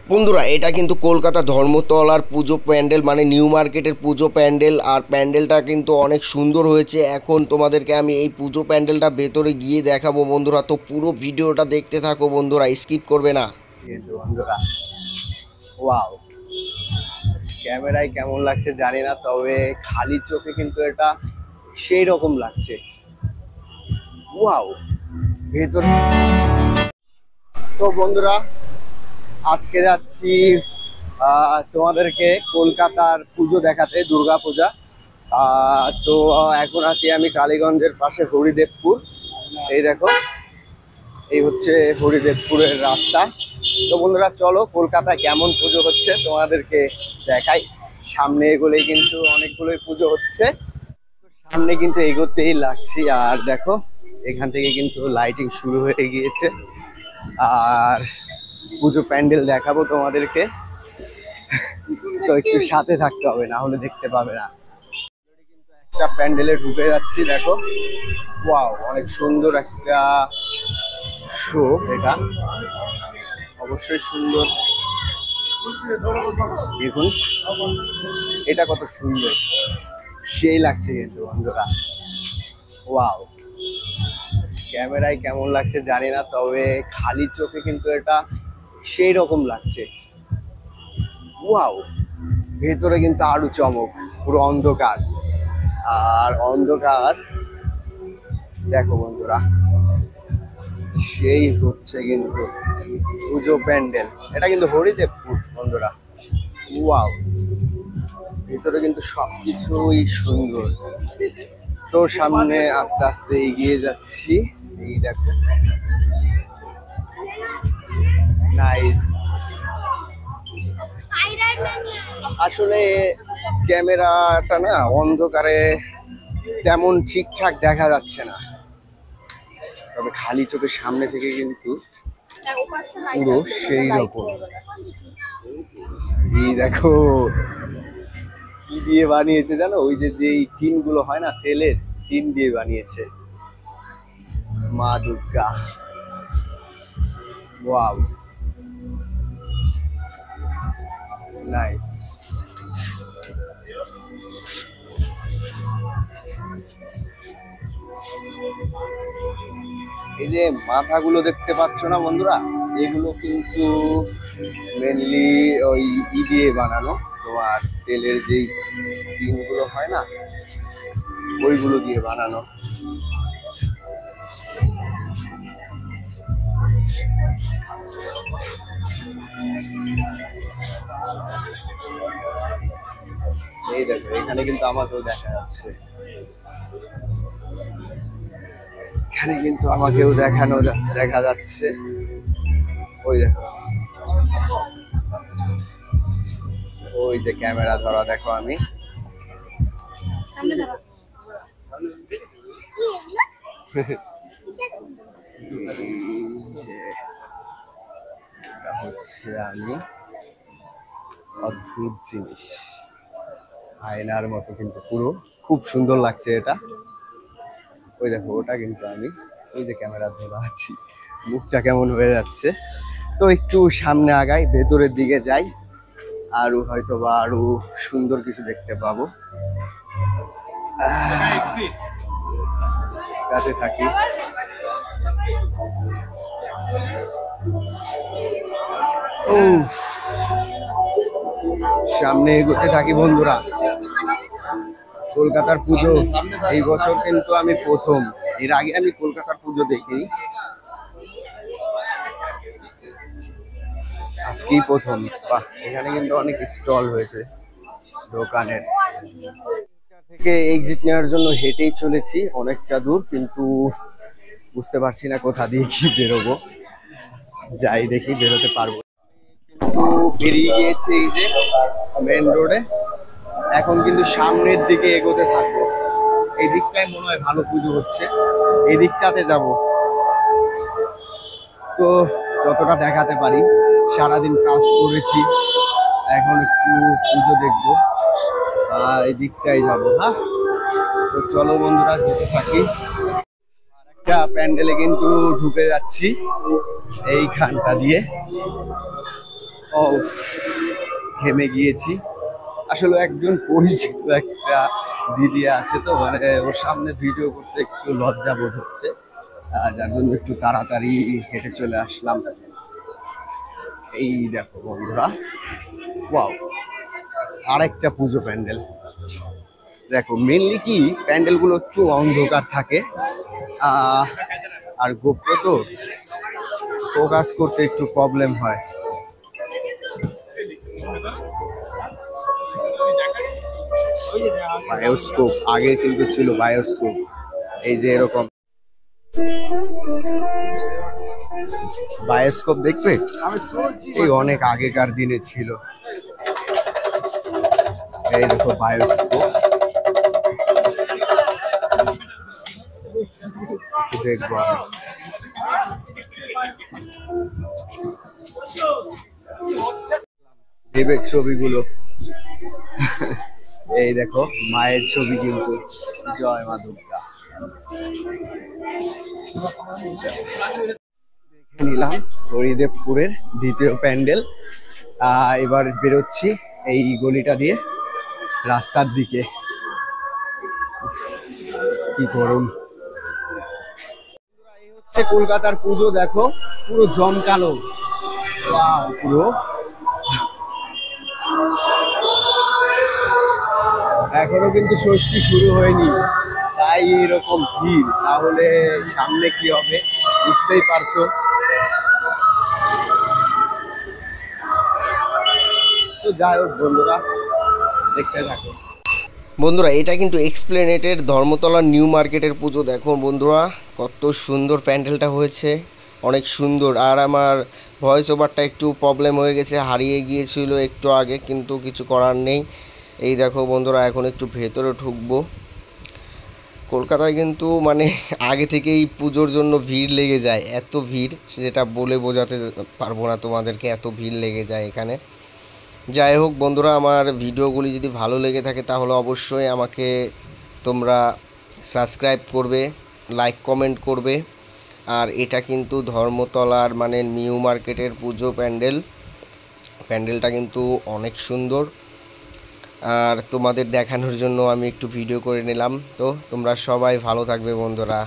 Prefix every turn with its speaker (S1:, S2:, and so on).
S1: বন্ধুরা এটা কিন্তু কলকাতা ধর্মতলার পুজো প্যান্ডেল, মানে নিউ মার্কেটের পুজো প্যান্ডেল। আর প্যান্ডেলটা কিন্তু অনেক সুন্দর হয়েছে। এখন তোমাদেরকে আমি এই পুজো প্যান্ডেলটা ভেতরে গিয়ে দেখাবো বন্ধুরা, তো পুরো ভিডিওটা দেখতে থাকো বন্ধুরা, স্কিপ করবে না।
S2: কিন্তু বন্ধুরা, ওয়াও, ক্যামেরায় কেমন লাগছে জানি না, তবে খালি চোখে কিন্তু এটা সেই রকম লাগছে। ওয়াও, ভেতর। তো বন্ধুরা, আজকে যাচ্ছি তোমাদেরকে কলকাতার পুজো দেখাতে, দুর্গা পূজা। তো এখন আছি আমি টালিগঞ্জের পাশে হরিদেবপুর। এই দেখো, এই হচ্ছে হরিদেবপুরের রাস্তা। তো বন্ধুরা চলো, কলকাতায় কেমন পুজো হচ্ছে তোমাদেরকে দেখাই। সামনে এগোলেই কিন্তু অনেকগুলোই পুজো হচ্ছে, সামনে কিন্তু এগোতেই লাগছি। আর দেখো, এখান থেকে কিন্তু লাইটিং শুরু হয়ে গিয়েছে। আর পুজো প্যান্ডেল দেখাবো তোমাদেরকে, তো একটু সাথে থাকতে হবে, না হলে দেখতে পাবে না। একটা প্যান্ডেলে ঢুকে যাচ্ছি, দেখো। ওয়াও, অনেক সুন্দর একটা শো এটা, অবশ্যই সুন্দর। দেখুন এটা কত সুন্দর, সেই লাগছে কিন্তু বন্ধুরা। ওয়াও, ক্যামেরায় কেমন লাগছে জানি না, তবে খালি চোখে কিন্তু এটা সেই রকম লাগছে। ওয়াও, ভেতরে কিন্তু আরো চমক, পুরো অন্ধকার। আর অন্ধকার, দেখো বন্ধুরা, সেই হচ্ছে কিন্তু পুজো প্যান্ডেল। এটা কিন্তু হরিদেবপুর বন্ধুরা। ওয়াও, ভিতরে কিন্তু সবকিছুই সুন্দর। তো সামনে আস্তে আস্তে এগিয়ে যাচ্ছি, এই দেখো, নাইস। আসলে ক্যামেরাটা না অন্ধকারে তেমন ঠিকঠাক দেখা যাচ্ছে না, তবে খালি চোখের সামনে থেকে কিন্তু পুরো সেই রকম। এই দেখো, কি দিয়ে বানিয়েছে জানো? ওই যে যেই টিন গুলো হয় না, তেলের টিন দিয়ে বানিয়েছে মা দুর্গা। Wow, nice. এই যে মাথাগুলো দেখতে পাচ্ছ না বন্ধুরা, এগুলো কিন্তু মেনলি ওই দিয়ে বানানো, তোমার তেলের যেই টিনগুলো হয় না, ওইগুলো দিয়ে বানানো। এই দেখো, এখানে কিন্তু আমাকেও দেখা যাচ্ছে, এখানে কিন্তু আমাকেও দেখা যাচ্ছে। ওই দেখো, ওই যে ক্যামেরা ধরা, দেখো আমি হচ্ছে আমি অদ্ভুত জিনিস, আয়নার মতো কিন্তু পুরো, খুব সুন্দর লাগছে এটা। ওই দেখো, ওটা কিন্তু আমি, ওই যে ক্যামেরা ধরা আছি, মুখটা কেমন হয়ে যাচ্ছে। তো একটু সামনে আগাই, ভেতরের দিকে যাই, আরো হয়তো বা আরো সুন্দর কিছু দেখতে পাবো। কাছে থাকি। সামনে এগোতে থাকি বন্ধুরা। কলকাতার পুজো এই বছর কিন্তু আমি প্রথম, এর আগে আমি কলকাতার পুজো দেখিনি, আজকেই প্রথম। বাহ, এখানে কিন্তু অনেক স্টল হয়েছে দোকানের। থেকে এক্সিট নেওয়ার জন্য হেঁটেই চলেছি অনেকটা দূর, কিন্তু বুঝতে পারছি না কোথা দিয়ে কি বেরোবো। যাই দেখি, বেরোতে পারবো। কিন্তু বেরিয়ে গিয়েছে এই যে মেন রোডে, এখন কিন্তু সামনের দিকে এগোতে থাকবো। এই দিকটায় মনে হয় ভালো পুজো হচ্ছে, এই দিকটাতে যাব। তো যতটা দেখাতে পারি, সারাদিন কাজ করেছি, এখন একটু পুজো দেখবো, এই দিকটাই যাবো। হ্যাঁ, তো চলো বন্ধুরা, যেতে থাকি। আরেকটা প্যান্ডেলে কিন্তু ঢুকে যাচ্ছি এইখানটা দিয়ে। ও, ঘেমে গিয়েছি। আসলে একজন পরিচিত একটা দিদি আছে, তো মানে ওর সামনে ভিডিও করতে একটু লজ্জা বোধ হচ্ছে, যার জন্য একটু তাড়াতাড়ি হেঁটে চলে আসলাম। এই দেখো বন্ধুরা, ওয়াও, আরেকটা পুজো প্যান্ডেল। দেখো মেনলি কি প্যান্ডেলগুলো একটু অন্ধকার থাকে, আহ, আর গোপ্র তো ফোকাস করতে একটু প্রবলেম হয়। বায়োস্কোপ আগে কিন্তু ছিল, বায়োস্কোপ এই যে এরকম বায়োস্কোপ দেখবে, এই অনেক আগেকার দিনে ছিল। এই দেখো বায়োস্কোপ, একটু দেখবো আমি। দেবের ছবিগুলো, এই দেখো মায়ের ছবি কিন্তু, জয় মা দুর্গা। দেখে নিলাম হরিদেবপুরের দ্বিতীয় প্যান্ডেল। এবার বেরোচ্ছি এই গলিটা দিয়ে রাস্তার দিকে। কি গরম! এই হচ্ছে কলকাতার পুজো, দেখো পুরো জমকালো। ওয়াও, পুরো এখনো কিন্তু ষষ্ঠী শুরু হয়নি, তাই এরকম ভিড়। তাহলে সামনে কি হবে বুঝতেই পারছো। তো যাই হোক বন্ধুরা, দেখতে থাকো।
S1: বন্ধুরা এটা কিন্তু এক্সপ্লেনেটের ধর্মতলা নিউ মার্কেটের পুজো। দেখো বন্ধুরা কত সুন্দর প্যান্ডেলটা হয়েছে, অনেক সুন্দর। আর আমার ভয়েস ওভারটা একটু প্রবলেম হয়ে গেছে, হারিয়ে গিয়েছিল একটু আগে, কিন্তু কিছু করার নেই। এই দেখো বন্ধুরা এখন একটু ভেতরে ঢুকবো। কলকাতায় কিন্তু মানে আগে থেকেই পুজোর জন্য ভিড় লেগে যায়, এত ভিড় যেটা বলে বোঝাতে পারবো না তোমাদেরকে, এত ভিড় লেগে যায় এখানে। যাই হোক বন্ধুরা, আমার ভিডিওগুলি যদি ভালো লেগে থাকে তাহলে অবশ্যই আমাকে তোমরা সাবস্ক্রাইব করবে, লাইক কমেন্ট করবে। আর এটা কিন্তু ধর্মতলার মানে নিউ মার্কেটের পুজো প্যান্ডেল। প্যান্ডেলটা কিন্তু অনেক সুন্দর, আর তোমাদের দেখানোর জন্য আমি একটু ভিডিও করে নিলাম। তো তোমরা সবাই ভালো থাকবে বন্ধুরা।